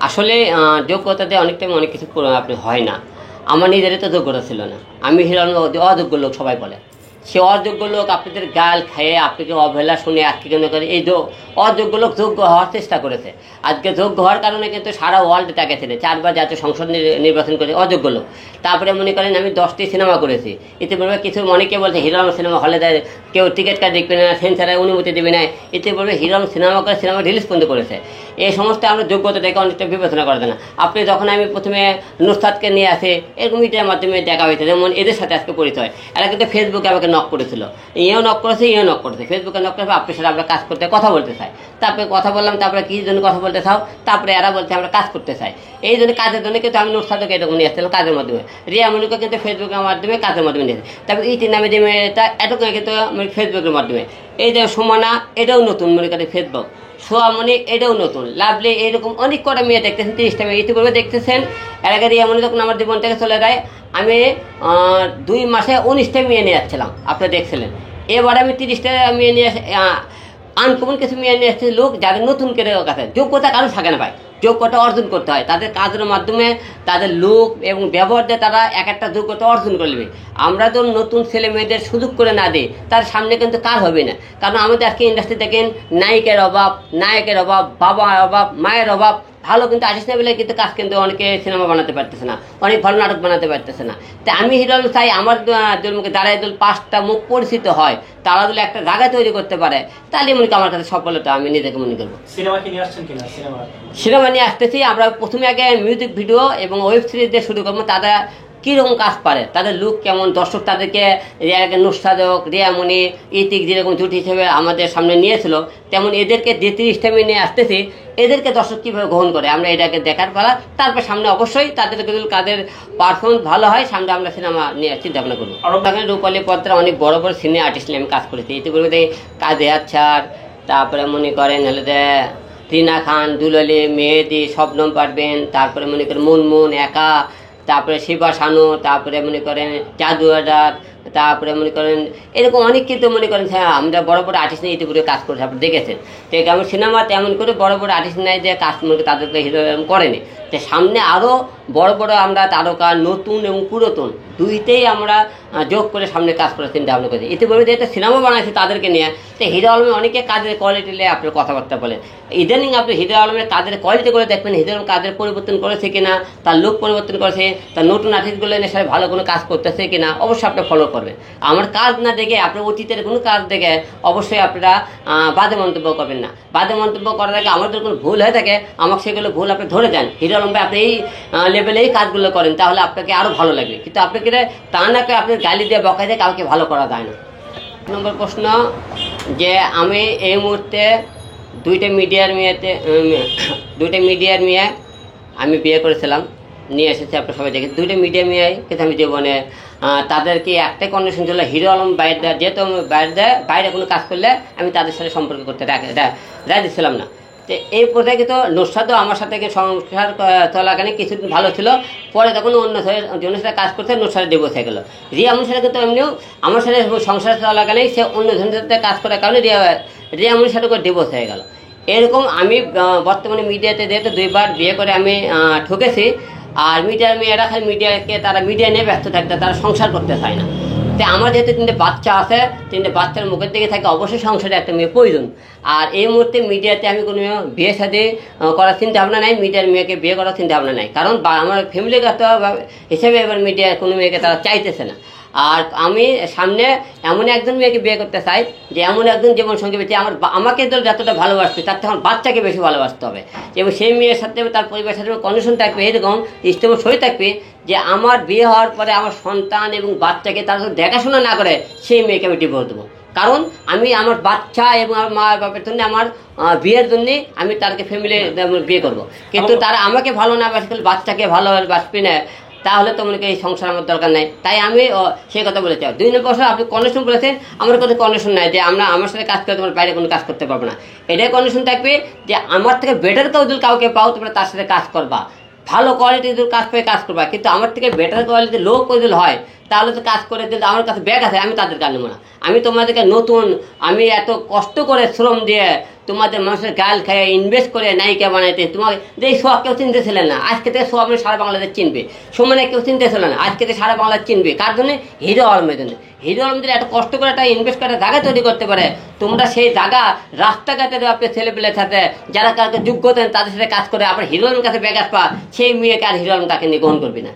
আসলে যোগ্যতাতে অনেক টাইম অনেক কিছু আপনি হয় না। আমার নিজেরই তো যোগ্যতা ছিল না। আমি হিরো আলম অযোগ্য লোক সবাই বলে। সে অযোগ্য লোক আপনাদের গাল খেয়ে আপনাকে অবহেলা শুনে আজকে কেন করে এই অযোগ্য লোক যোগ্য হওয়ার চেষ্টা করেছে। আজকে যোগ্য হওয়ার কারণে কিন্তু সারা ওয়ার্ল্ডে তাকে ছেড়ে 4বার জাতীয় সংসদ নির্বাচন করে অযোগ্য লোক। তারপরে মনে করেন আমি 10টি সিনেমা করেছি। ইতিপূর্বে কিছু অনেকে বলছে হিরো আলম সিনেমা হলে দেয়, কেউ টিকিট কার্ড দেখবে না, সেন্সারের অনুমতি দেবে না। ইতিপূর্বে হিরো আলম সিনেমা করে সিনেমা রিলিজ পর্যন্ত করেছে। এই সমস্ত আমরা যোগ্যতা দেখে অনেকটা বিবেচনা করে না। আপনি যখন আমি প্রথমে নুসরাতকে নিয়ে আসে এরকম মিডিয়ার মাধ্যমে দেখা হয়েছে, যেমন এদের সাথে আজকে পরিচয়। এরা কিন্তু ফেসবুকে আমাকে নক করেছিল, ইয়েও নক করেছে, ইয়েও নক করেছে। ফেসবুকে নক করেছে আপনার সাথে আমরা কাজ করতে কথা বলতে চাই। তারপরে কথা বললাম, তারপরে কী জন্য কথা বলতে চাও, তারপরে এরা বলছে আমরা কাজ করতে চাই। এই জন্য কাজের জন্য কিন্তু আমি নুসরাতকে এরকম নিয়ে আসছিলাম কাজের মাধ্যমে। রিয়া মনিকে কিন্তু ফেসবুকের মাধ্যমে কাজের মাধ্যমে নিয়েছে। তারপরে ইতি নামে যে মেয়েটা এটুকু কিন্তু ফেসবুকের মাধ্যমে। এই যে সুমনা, এটাও নতুন মনে করেন ফেসবুক। সোয়ামণি, এটাও নতুন। লাভলি, এইরকম অনেক কটা মেয়ে দেখতেছেন, 30টা মেয়ে ইতিপূর্বে দেখতেছেন। এর আগে রিয়ামণি যখন আমার জীবন থেকে চলে যায়, আমি 2 মাসে 19টা মেয়ে নিয়ে যাচ্ছিলাম, আপনি দেখছিলেন। এবার আমি 30টা মেয়ে নিয়ে আনকমন কিছু মেয়ে নিয়ে আসছি, লোক যাদের নতুন করে কাছে যোগ্যতা কারো থাকে না ভাই। যোগ্যতা অর্জন করতে হয় তাদের কাজের মাধ্যমে, তাদের লোক এবং ব্যবহার দিয়ে তারা এক একটা যোগ্যতা অর্জন করে নেবে। আমরা তো নতুন ছেলে মেয়েদের সুযোগ করে না দিই, তার সামনে কিন্তু কাজ হবে না। কারণ আমাদের আজকে ইন্ডাস্ট্রি দেখেন নায়িকের অভাব, নায়কের অভাব, বাবার অভাব, মায়ের অভাব। ভালো কিন্তু আর্টিস্ট না বলে কিন্তু কাজ কিন্তু অনেকে সিনেমা বানাতে পারতেছে না, অনেক ভালো নাটক বানাতে পারতেছে না। তাই আমি হিরো আলম চাই আমার মুখে দাঁড়ায় দল 5টা মুখ পরিচিত হয়, তারা যদি একটা জায়গা তৈরি করতে পারে, তাহলে মনে করি আমার কাছে সফলতা আমি নিজেকে মনে করবো। সিনেমা নিয়ে আসতেছি আমরা। প্রথমে আগে মিউজিক ভিডিও এবং ওয়েব সিরিজ দিয়ে শুরু করবো। তারা কীরকম কাজ পারে, তাদের লুক কেমন, দর্শক তাদেরকে নুসরাত, রিয়ামণি, ইতিক যেরকম জুটি হিসেবে আমাদের সামনে নিয়েছিল, তেমন এদেরকে যে 30টা মেয়ে নিয়ে আসতেছি, এদেরকে দর্শক কীভাবে গ্রহণ করে আমরা এটাকে দেখার পালা। তারপর সামনে অবশ্যই তাদের কাদের পারফরমেন্স ভালো হয়, সামনে আমরা সিনেমা নিয়ে চিন্তা ভাবনা করবো। রূপালী পর্দার অনেক বড় বড় সিনে আর্টিস্ট নিয়ে আমি কাজ করেছি ইতিপূর্বে। কাজে আচ্ছার, তারপরে মনে করেন হলে যে রিনা খান, দুলালি, মেহেদি, শবনম পারবেন, তারপরে মনে করেন মুনমুন, একা, তারপরে শিবা শানু, তারপরে মনে করেন জাদু আজাদ, তারপরে মনে করেন এরকম অনেক কিন্তু মনে করেন। হ্যাঁ, আমরা বড় বড় আর্টিস্ট নিয়ে ইতিপূর্বে কাজ করেছি, আপনি দেখেছেন। তো আমার সিনেমা তেমন করে বড় বড় আর্টিস্ট নেয় যে কাজ তাদেরকে হিরো করেনি। তো সামনে আরও বড় বড় আমরা তারকা, নতুন এবং পুরাতন দুইতেই আমরা যোগ করে সামনে কাজ করার চিন্তা ভাবনা করেছি। ইতিপূর্বে যেহেতু সিনেমা বানাইছি তাদেরকে নিয়ে, তো হিরো আলমে অনেকে কাজের কোয়ালিটি নিয়ে আপনার কথাবার্তা বলেন। ইদানিং আপনি হিরো আলমের কাজের কোয়ালিটি করে দেখবেন, হিরো আলম কাজের পরিবর্তন করেছে কিনা, তার লুক পরিবর্তন করেছে, তার নতুন আর্টিস্টগুলো এনে সাথে ভালো কোনো কাজ করতেছে কিনা, অবশ্যই আপনি ফলো করবেন। আমার কাজ না দেখে, আপনার অতীতের কোনো কাজ দেখে অবশ্যই আপনারা বাজে মন্তব্য করবেন না। বাজে মন্তব্য করার আগে আমার যদি কোনো ভুল হয়ে থাকে, আমাকে সেগুলো ভুল আপনি ধরে যান। হিরো আলম ভাই আপনি এই লেভেলেই কাজগুলো করেন, তাহলে আপনাকে আরও ভালো লাগবে। কিন্তু আপনাকে তা না করে আপনি গালি দিয়ে বকা দিয়ে কাউকে ভালো করা যায় না। 1 নম্বর প্রশ্ন যে আমি এই মুহূর্তে 2টা মিডিয়ার মেয়ে আমি বিয়ে করেছিলাম, নিয়ে এসেছি আপনার সবাই দেখে। 2টা মিডিয়া মেয়ে কিন্তু আমি জীবনে তাদেরকে একটাই কন্ডিশন ছিল, হিরো আলম বাইরে যেহেতু আমি বাইরে কোনো কাজ করলে আমি তাদের সাথে সম্পর্ক করতে রায় দিচ্ছিলাম না। তো এই পর্যায়ে কিন্তু নুসরাতও আমার সাথে সংসার চলাকালীন কিছুদিন ভালো ছিল, পরে তখন অন্য জনের সাথে কাজ করতে নুসরাত ডিভোর্স হয়ে গেলো। রিয়ামণির সাথে কিন্তু এমনিও আমার সাথে সংসার চলাকালীন সে অন্য জনের সাথে কাজ করার কারণে রিয়ামণির সাথে করে ডিভোর্স হয়ে গেল। এরকম আমি বর্তমানে মিডিয়াতে যেহেতু 2বার বিয়ে করে আমি ঠকেছি। আর মিডিয়ার মেয়েরা খালি মিডিয়াকে তারা মিডিয়া নিয়ে ব্যস্ত থাকতে, তারা সংসার করতে চায় না। তাই আমার যেহেতু 3টে বাচ্চা আছে, 3টে বাচ্চার মুখের দিকে থাকে, অবশ্যই সংসারে একটা মেয়ে প্রয়োজন। আর এই মুহূর্তে মিডিয়াতে আমি কোনো বিয়ে সাথে করার চিন্তা ভাবনা নাই, মিডিয়ার মেয়েকে বিয়ে করার চিন্তা ভাবনা নাই। কারণ আমার ফ্যামিলিগত হিসেবে এবার মিডিয়ার কোনো মেয়েকে তারা চাইতেছে না। আর আমি সামনে এমন একজন মেয়েকে বিয়ে করতে চাই যে এমন একজন জীবনসঙ্গী পেয়েছে আমাকে যতটা ভালোবাসবে তার থেকে আমার বাচ্চাকে বেশি ভালোবাসতে হবে। এবং সেই মেয়ের সাথে তার পরিবারের সাথে কন্ডিশন থাকবে, এরকম ইস্তেমা সই থাকবে যে আমার বিয়ে হওয়ার পরে আমার সন্তান এবং বাচ্চাকে তার দেখাশোনা না করে সেই মেয়েকে আমি ডিভোর্স দেবো। কারণ আমি আমার বাচ্চা এবং আমার মা বাবার জন্য, আমার বিয়ের জন্যে আমি তাদেরকে ফ্যামিলি বিয়ে করবো। কিন্তু তারা আমাকে ভালো না বাসবে, বাচ্চাকে ভালো বাসবে না, তাহলে তো মনে করি এই সংসার আমার দরকার নাই। তাই আমি সেই কথা বলেছি। 2 নম্বর বছর আপনি কন্ডিশন বলেছেন, আমার কোনো কন্ডিশন নাই যে আমার সাথে কাজ করে তোমার বাইরে কোনো কাজ করতে পারবো না। এটাই কন্ডিশন থাকবে যে আমার থেকে বেটার কেউ যদি কাউকে পাও তোমরা তার সাথে কাজ করবা, ভালো কোয়ালিটির কাজ পেয়ে কাজ করবা। কিন্তু আমার থেকে বেটার কোয়ালিটির লো যদি হয় তাহলে তো কাজ করে দিলে আমার কাছে ব্যাগ আছে, আমি তাদের কাজ নেবো না। আমি তোমাদেরকে নতুন, আমি এত কষ্ট করে শ্রম দিয়ে তোমাদের মানুষের গাল খেয়ে ইনভেস্ট করে নায়িকা বানাইতে, তোমাকে যে এই সোয়াব কেউ চিনতেছিলেন না, আজকে থেকে সোয়াব সারা বাংলাদেশ চিনবে। সুমনে কেউ চিনতেছিল না, আজকে থেকে সারা বাংলাদেশ চিনবে। কার জন্য? হিরো আলমের জন্য। হিরো আলম যদি এত কষ্ট করে একটা ইনভেস্ট করে জায়গা তৈরি করতে পারে, তোমরা সেই জায়গা রাস্তাঘাটে আপনার ছেলেপেলের সাথে যারা কাউকে যোগ্যতা তাদের সাথে কাজ করে আবার হিরো আলমের কাছে ব্যাগ আসবা, সেই মেয়েকে আর হিরো আলম তাকে নিয়ে গ্রহণ করবি না।